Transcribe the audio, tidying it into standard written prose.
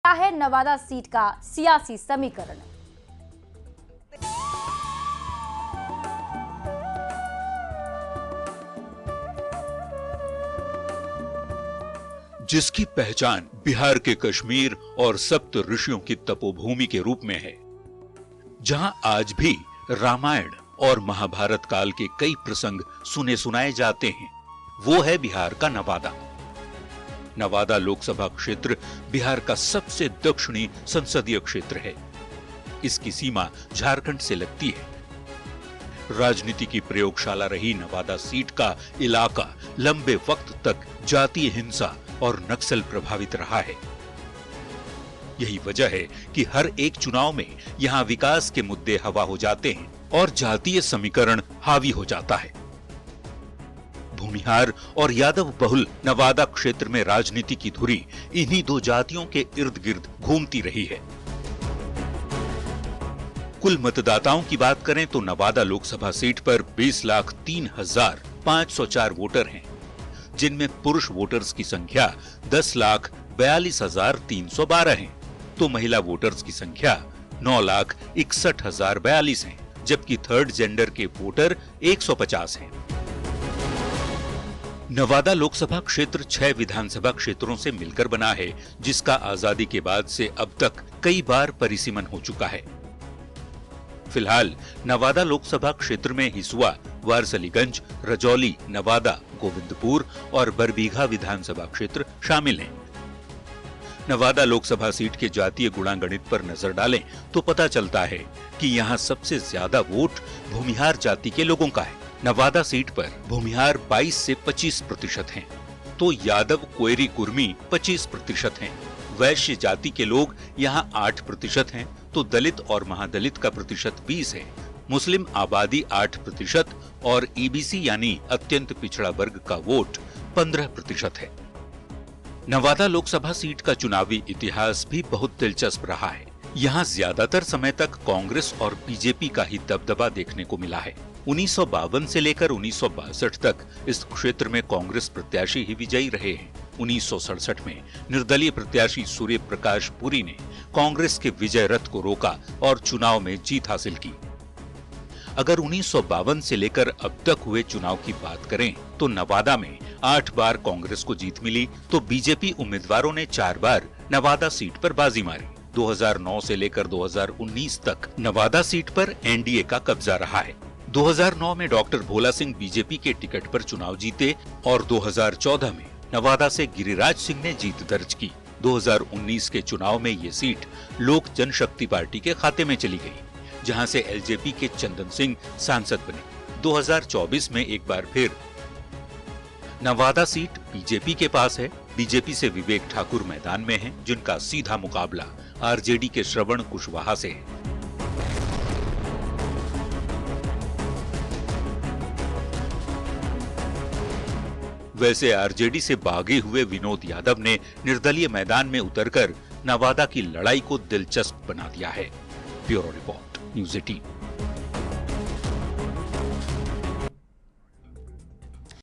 क्या है नवादा सीट का सियासी समीकरण। जिसकी पहचान बिहार के कश्मीर और सप्त ऋषियों की तपोभूमि के रूप में है, जहां आज भी रामायण और महाभारत काल के कई प्रसंग सुने सुनाए जाते हैं, वो है बिहार का नवादा। नवादा लोकसभा क्षेत्र बिहार का सबसे दक्षिणी संसदीय क्षेत्र है। इसकी सीमा झारखंड से लगती है। राजनीति की प्रयोगशाला रही नवादा सीट का इलाका लंबे वक्त तक जातीय हिंसा और नक्सल प्रभावित रहा है। यही वजह है कि हर एक चुनाव में यहां विकास के मुद्दे हवा हो जाते हैं और जातीय समीकरण हावी हो जाता है। भूमिहार और यादव बहुल नवादा क्षेत्र में राजनीति की धुरी इन्हीं दो जातियों के इर्द गिर्द घूमती रही है। कुल मतदाताओं की बात करें तो नवादा लोकसभा सीट पर 20,03,504 वोटर हैं, जिनमें पुरुष वोटर्स की संख्या 10,42,312 है, तो महिला वोटर्स की संख्या 9,61,042 है, जबकि थर्ड जेंडर के वोटर 150 हैं। नवादा लोकसभा क्षेत्र 6 विधानसभा क्षेत्रों से मिलकर बना है, जिसका आजादी के बाद से अब तक कई बार परिसीमन हो चुका है। फिलहाल नवादा लोकसभा क्षेत्र में हिसुआ, वारसलीगंज, रजौली, नवादा, गोविंदपुर और बरबीघा विधानसभा क्षेत्र शामिल हैं। नवादा लोकसभा सीट के जातीय गुणागणित पर नजर डालें तो पता चलता है कि यहाँ सबसे ज्यादा वोट भूमिहार जाति के लोगों का है। नवादा सीट पर भूमिहार 22 से 25% हैं, तो यादव, कोयरी, कुर्मी 25% हैं। वैश्य जाति के लोग यहाँ 8% हैं, तो दलित और महादलित का प्रतिशत 20 है। मुस्लिम आबादी 8% और ईबीसी यानी अत्यंत पिछड़ा वर्ग का वोट 15% है। नवादा लोकसभा सीट का चुनावी इतिहास भी बहुत दिलचस्प रहा है। यहाँ ज्यादातर समय तक कांग्रेस और बीजेपी का ही दबदबा देखने को मिला है। 1952 से लेकर 1962 तक इस क्षेत्र में कांग्रेस प्रत्याशी ही विजयी रहे हैं। 1967 में निर्दलीय प्रत्याशी सूर्य प्रकाश पुरी ने कांग्रेस के विजय रथ को रोका और चुनाव में जीत हासिल की। अगर 1952 से लेकर अब तक हुए चुनाव की बात करें तो नवादा में 8 बार कांग्रेस को जीत मिली, तो बीजेपी उम्मीदवारों ने 4 बार नवादा सीट पर बाजी मारी। 2009 से लेकर 2019 तक नवादा सीट पर एनडीए का कब्जा रहा है। 2009 में डॉक्टर भोला सिंह बीजेपी के टिकट पर चुनाव जीते और 2014 में नवादा से गिरिराज सिंह ने जीत दर्ज की। 2019 के चुनाव में ये सीट लोक जनशक्ति पार्टी के खाते में चली गई, जहां से एलजेपी के चंदन सिंह सांसद बने। 2024 में एक बार फिर नवादा सीट बीजेपी के पास है। बीजेपी से विवेक ठाकुर मैदान में हैं, जिनका सीधा मुकाबला आरजेडी के श्रवण कुशवाहा से है। वैसे आरजेडी से भागे हुए विनोद यादव ने निर्दलीय मैदान में उतरकर नवादा की लड़ाई को दिलचस्प बना दिया है। Bureau report, news 18।